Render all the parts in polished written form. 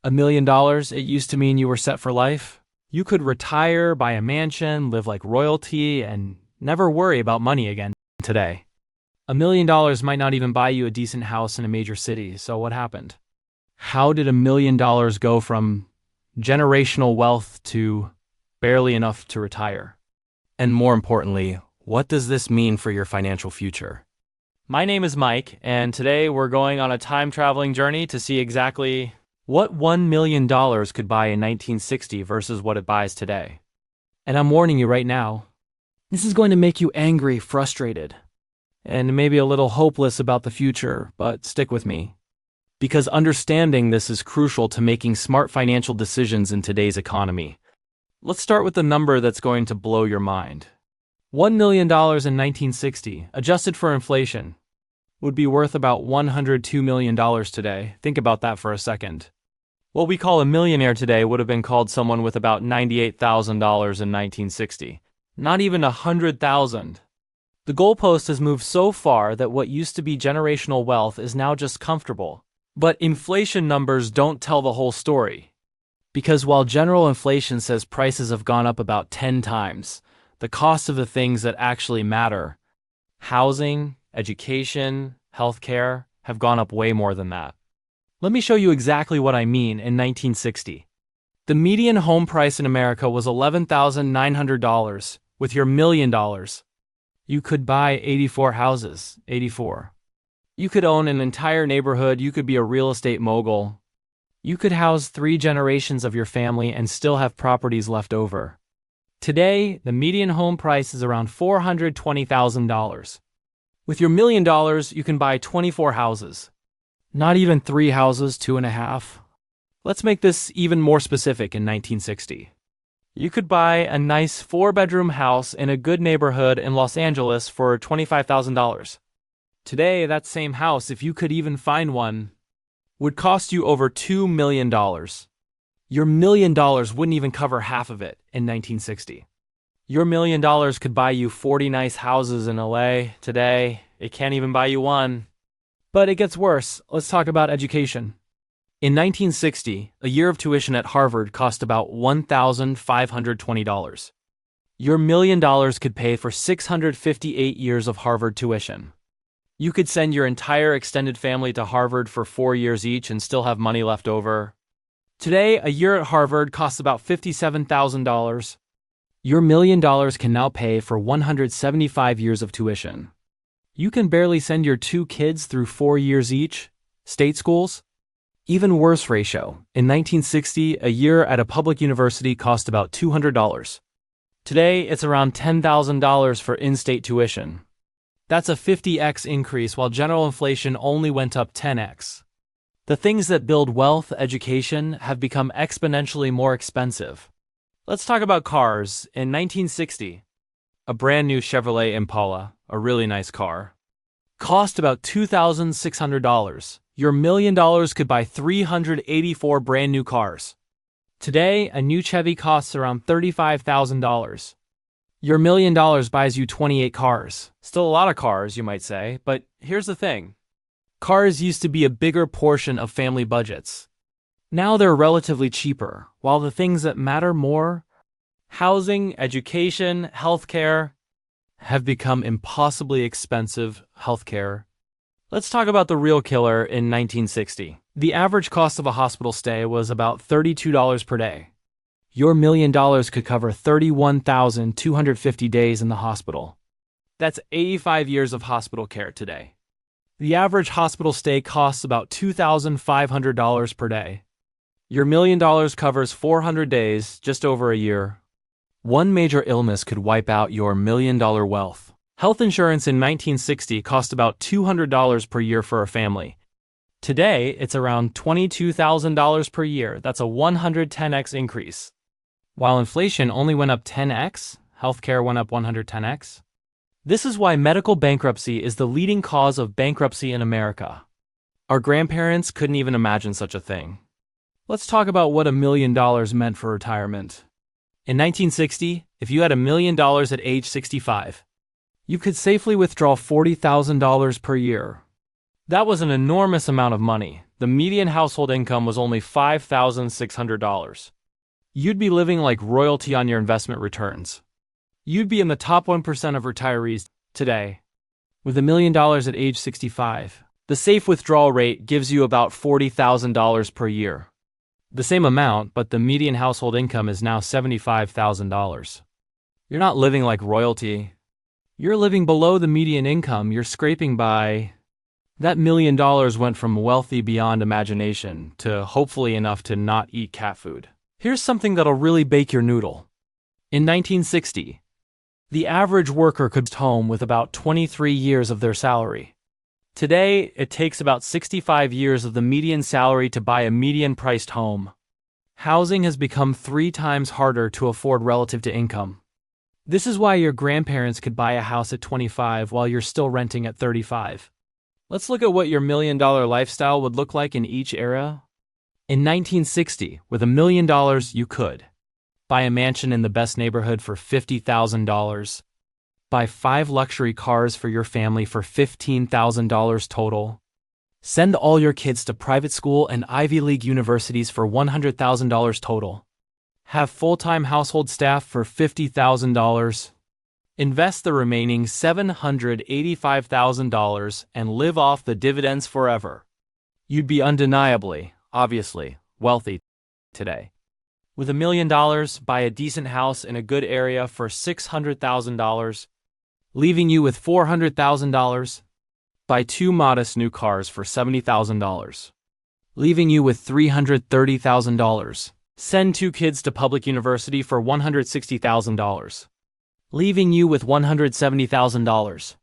$1 million, it used to mean you were set for life. You could retire, buy a mansion, live like royalty, and never worry about money again. Today, $1 million might not even buy you a decent house in a major city, so what happened? How did $1 million go from generational wealth to barely enough to retire? And more importantly, what does this mean for your financial future? My name is Mike, and today we're going on a time-traveling journey to see exactly what $1 million could buy in 1960 versus what it buys today. And I'm warning you right now, this is going to make you angry, frustrated, and maybe a little hopeless about the future, but stick with me. Because understanding this is crucial to making smart financial decisions in today's economy. Let's start with the number that's going to blow your mind. $1 million in 1960, adjusted for inflation, would be worth about $102 million today. Think about that for a second. What we call a millionaire today would have been called someone with about $98,000 in 1960. Not even $100,000. The goalpost has moved so far that what used to be generational wealth is now just comfortable. But inflation numbers don't tell the whole story. Because while general inflation says prices have gone up about 10 times, the cost of the things that actually matter, housing, education, healthcare, have gone up way more than that. Let me show you exactly what I mean in 1960. The median home price in America was $11,900. With your $1 million, you could buy 84 houses. 84. You could own an entire neighborhood, you could be a real estate mogul. You could house 3 generations of your family and still have properties left over. Today, the median home price is around $420,000. With your $1 million, you can buy 24 houses. Not even 3 houses, 2.5. Let's make this even more specific in 1960. You could buy a nice 4-bedroom house in a good neighborhood in Los Angeles for $25,000. Today, that same house, if you could even find one, would cost you over $2 million. Your $1 million wouldn't even cover half of it in 1960. Your $1 million could buy you 40 nice houses in LA. Today, it can't even buy you one. But it gets worse. Let's talk about education. In 1960, a year of tuition at Harvard cost about $1,520. Your $1 million could pay for 658 years of Harvard tuition. You could send your entire extended family to Harvard for 4 years each and still have money left over. Today, a year at Harvard costs about $57,000. Your $1 million can now pay for 175 years of tuition. You can barely send your 2 kids through 4 years each, state schools. Even worse ratio, in 1960, a year at a public university cost about $200. Today, it's around $10,000 for in-state tuition. That's a 50x increase while general inflation only went up 10x. The things that build wealth, education, have become exponentially more expensive. Let's talk about cars. In 1960, a brand new Chevrolet Impala, a really nice car, cost about $2,600. Your $1 million could buy 384 brand new cars. Today, a new Chevy costs around $35,000. Your $1 million buys you 28 cars. Still a lot of cars, you might say, but here's the thing. Cars used to be a bigger portion of family budgets. Now they're relatively cheaper, while the things that matter more, housing, education, healthcare, have become impossibly expensive. Healthcare. Let's talk about the real killer in 1960. The average cost of a hospital stay was about $32 per day. Your $1 million could cover 31,250 days in the hospital. That's 85 years of hospital care today. The average hospital stay costs about $2,500 per day. Your $1 million covers 400 days, just over a year. One major illness could wipe out your $1 million wealth. Health insurance in 1960 cost about $200 per year for a family. Today, it's around $22,000 per year. That's a 110x increase. While inflation only went up 10x, healthcare went up 110x. This is why medical bankruptcy is the leading cause of bankruptcy in America. Our grandparents couldn't even imagine such a thing. Let's talk about what $1 million meant for retirement. In 1960, if you had $1 million at age 65, you could safely withdraw $40,000 per year. That was an enormous amount of money. The median household income was only $5,600. You'd be living like royalty on your investment returns. You'd be in the top 1% of retirees today. With $1 million at age 65, the safe withdrawal rate gives you about $40,000 per year. The same amount, but the median household income is now $75,000. You're not living like royalty. You're living below the median income. You're scraping by. That $1 million went from wealthy beyond imagination to hopefully enough to not eat cat food. Here's something that'll really bake your noodle. In 1960, the average worker could home with about 23 years of their salary. Today, it takes about 65 years of the median salary to buy a median-priced home. Housing has become 3 times harder to afford relative to income. This is why your grandparents could buy a house at 25 while you're still renting at 35. Let's look at what your $1 million lifestyle would look like in each era. In 1960, with $1 million, you could buy a mansion in the best neighborhood for $50,000, buy 5 luxury cars for your family for $15,000 total, send all your kids to private school and Ivy League universities for $100,000 total, have full-time household staff for $50,000, invest the remaining $785,000 and live off the dividends forever. You'd be undeniably, obviously, wealthy today. With $1 million, buy a decent house in a good area for $600,000, leaving you with $400,000. Buy 2 modest new cars for $70,000, leaving you with $330,000. Send 2 kids to public university for $160,000, leaving you with $170,000.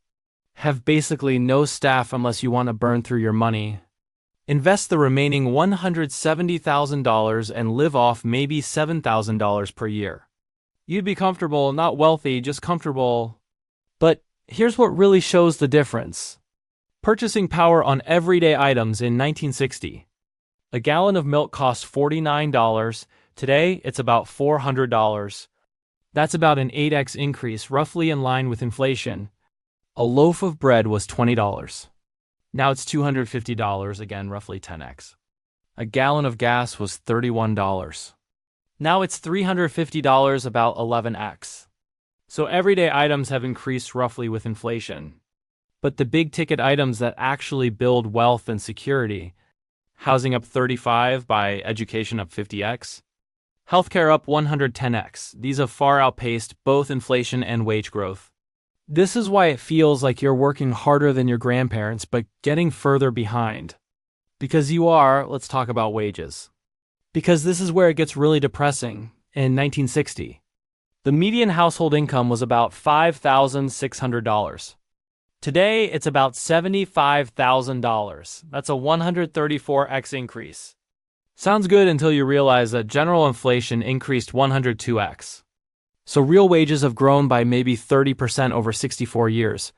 Have basically no staff unless you want to burn through your money. Invest the remaining $170,000 and live off maybe $7,000 per year. You'd be comfortable, not wealthy, just comfortable. But here's what really shows the difference. Purchasing power on everyday items in 1960. A gallon of milk cost $49. Today, it's about $400. That's about an 8x increase, roughly in line with inflation. A loaf of bread was $20. Now it's $250, again, roughly 10x. A gallon of gas was $31. Now it's $350, about 11x. So everyday items have increased roughly with inflation. But the big-ticket items that actually build wealth and security, housing up 35 by education up 50x, healthcare up 110x. These have far outpaced both inflation and wage growth. This is why it feels like you're working harder than your grandparents, but getting further behind. Because you are, let's talk about wages. Because this is where it gets really depressing. In 1960, the median household income was about $5,600. Today, it's about $75,000. That's a 134x increase. Sounds good until you realize that general inflation increased 102x. So real wages have grown by maybe 30% over 64 years.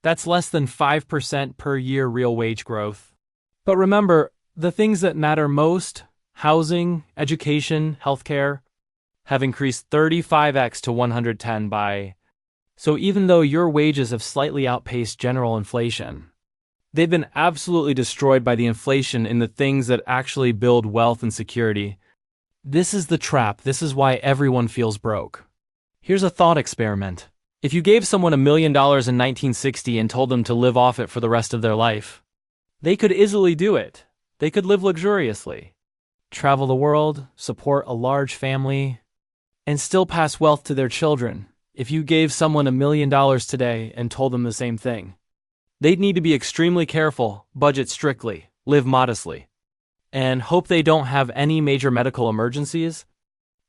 That's less than 5% per year real wage growth. But remember, the things that matter most, housing, education, healthcare, have increased 35x to 110 by. So even though your wages have slightly outpaced general inflation, they've been absolutely destroyed by the inflation in the things that actually build wealth and security. This is the trap. This is why everyone feels broke. Here's a thought experiment. If you gave someone $1 million in 1960 and told them to live off it for the rest of their life, they could easily do it. They could live luxuriously, travel the world, support a large family, and still pass wealth to their children. If you gave someone $1 million today and told them the same thing, they'd need to be extremely careful, budget strictly, live modestly, and hope they don't have any major medical emergencies.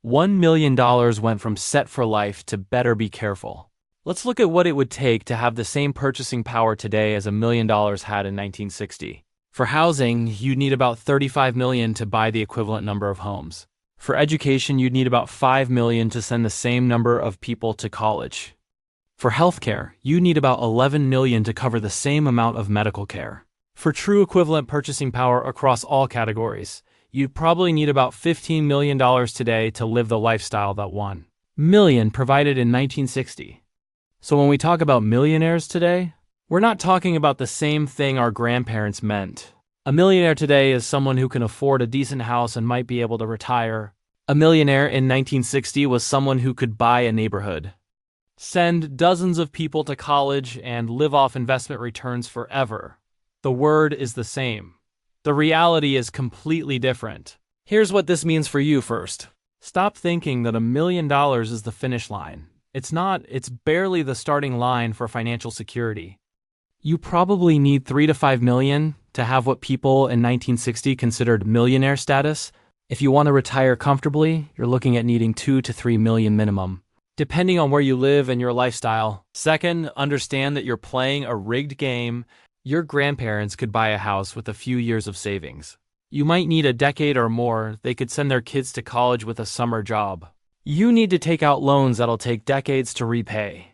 $1 million went from set for life to better be careful. Let's look at what it would take to have the same purchasing power today as $1 million had in 1960. For housing, you'd need about $35 million to buy the equivalent number of homes. For education, you'd need about $5 million to send the same number of people to college. For healthcare, you need about $11 million to cover the same amount of medical care. For true equivalent purchasing power across all categories, you'd probably need about $15 million today to live the lifestyle that $1 million provided in 1960. So when we talk about millionaires today, We're not talking about the same thing our grandparents meant. A millionaire today is someone who can afford a decent house and might be able to retire. A millionaire in 1960 was someone who could buy a neighborhood, send dozens of people to college, and live off investment returns forever. The word is the same. The reality is completely different. Here's what this means for you first. Stop thinking that $1 million is the finish line. It's not, it's barely the starting line for financial security. You probably need 3 to 5 million to have what people in 1960 considered millionaire status. If you want to retire comfortably, you're looking at needing 2 to 3 million minimum, depending on where you live and your lifestyle. Second, understand that you're playing a rigged game. Your grandparents could buy a house with a few years of savings. You might need a decade or more. They could send their kids to college with a summer job. You need to take out loans that'll take decades to repay.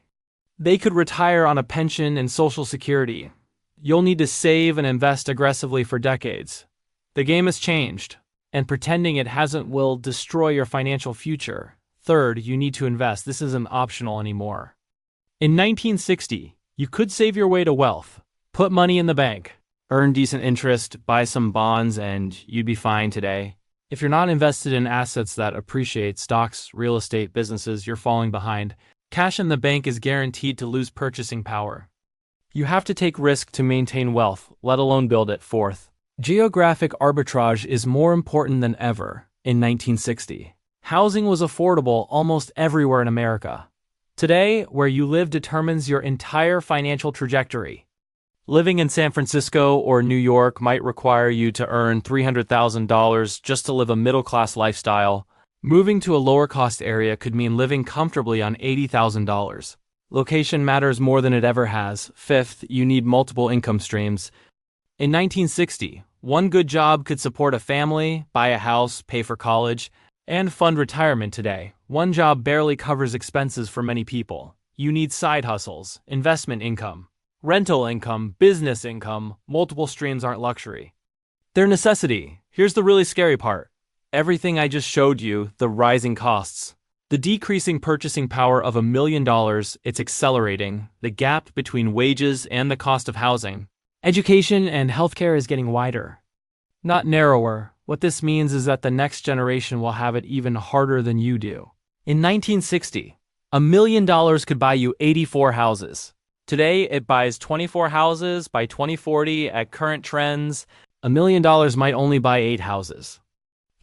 They could retire on a pension and Social Security. You'll need to save and invest aggressively for decades. The game has changed, and pretending it hasn't will destroy your financial future. Third, you need to invest. This isn't optional anymore. In 1960, you could save your way to wealth, put money in the bank, earn decent interest, buy some bonds, and you'd be fine today. If you're not invested in assets that appreciate, stocks, real estate, businesses, you're falling behind. Cash in the bank is guaranteed to lose purchasing power. You have to take risk to maintain wealth, let alone build it. Fourth, geographic arbitrage is more important than ever. In 1960, housing was affordable almost everywhere in America. Today, where you live determines your entire financial trajectory. Living in San Francisco or New York might require you to earn $300,000 just to live a middle-class lifestyle. Moving to a lower-cost area could mean living comfortably on $80,000. Location matters more than it ever has. Fifth, you need multiple income streams. In 1960, one good job could support a family, buy a house, pay for college, and fund retirement. Today, one job barely covers expenses for many people. You need side hustles, investment income, rental income, business income. Multiple streams aren't luxury. They're necessity. Here's the really scary part. Everything I just showed you, the rising costs, the decreasing purchasing power of $1 million, it's accelerating. The gap between wages and the cost of housing, education, and healthcare is getting wider, not narrower. What this means is that the next generation will have it even harder than you do. In 1960, $1 million could buy you 84 houses. Today, it buys 24 houses. By 2040, at current trends, $1 million might only buy 8 houses.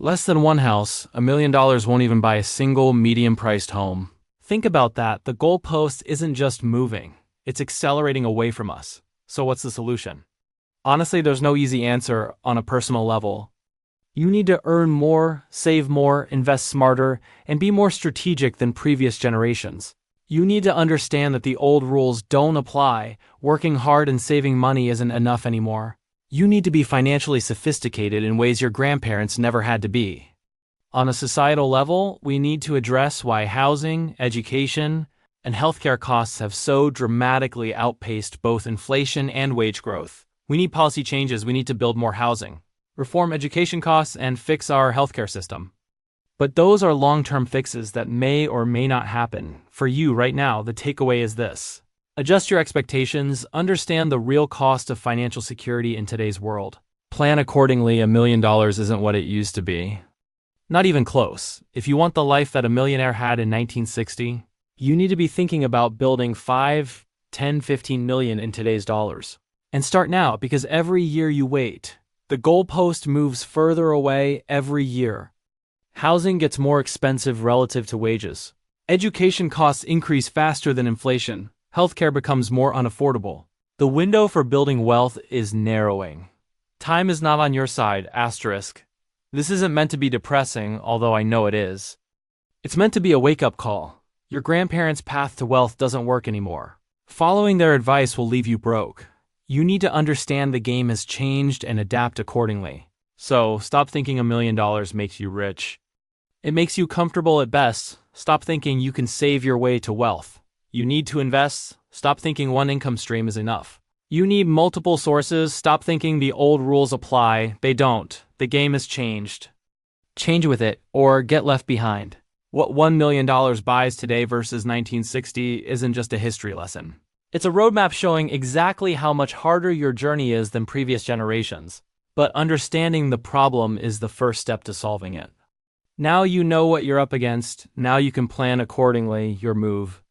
Less than one house, $1 million won't even buy a single medium-priced home. Think about that. The goalpost isn't just moving, it's accelerating away from us. So what's the solution? Honestly, there's no easy answer on a personal level. You need to earn more, save more, invest smarter, and be more strategic than previous generations. You need to understand that the old rules don't apply. Working hard and saving money isn't enough anymore. You need to be financially sophisticated in ways your grandparents never had to be. On a societal level, we need to address why housing, education, and healthcare costs have so dramatically outpaced both inflation and wage growth. We need policy changes. We need to build more housing, reform education costs, and fix our healthcare system. But those are long-term fixes that may or may not happen. For you right now, the takeaway is this. Adjust your expectations, understand the real cost of financial security in today's world. Plan accordingly. $1 million isn't what it used to be. Not even close. If you want the life that a millionaire had in 1960, you need to be thinking about building 5, 10, 15 million in today's dollars. And start now, because every year you wait, the goalpost moves further away every year. Housing gets more expensive relative to wages. Education costs increase faster than inflation. Healthcare becomes more unaffordable. The window for building wealth is narrowing. Time is not on your side, asterisk. This isn't meant to be depressing, although I know it is. It's meant to be a wake-up call. Your grandparents' path to wealth doesn't work anymore. Following their advice will leave you broke. You need to understand the game has changed and adapt accordingly. So, stop thinking $1 million makes you rich. It makes you comfortable at best. Stop thinking you can save your way to wealth. You need to invest. Stop thinking one income stream is enough. You need multiple sources. Stop thinking the old rules apply. They don't. The game has changed. Change with it, or get left behind. What $1 million buys today versus 1960 isn't just a history lesson. It's a roadmap showing exactly how much harder your journey is than previous generations, but understanding the problem is the first step to solving it. Now you know what you're up against, now you can plan accordingly your move.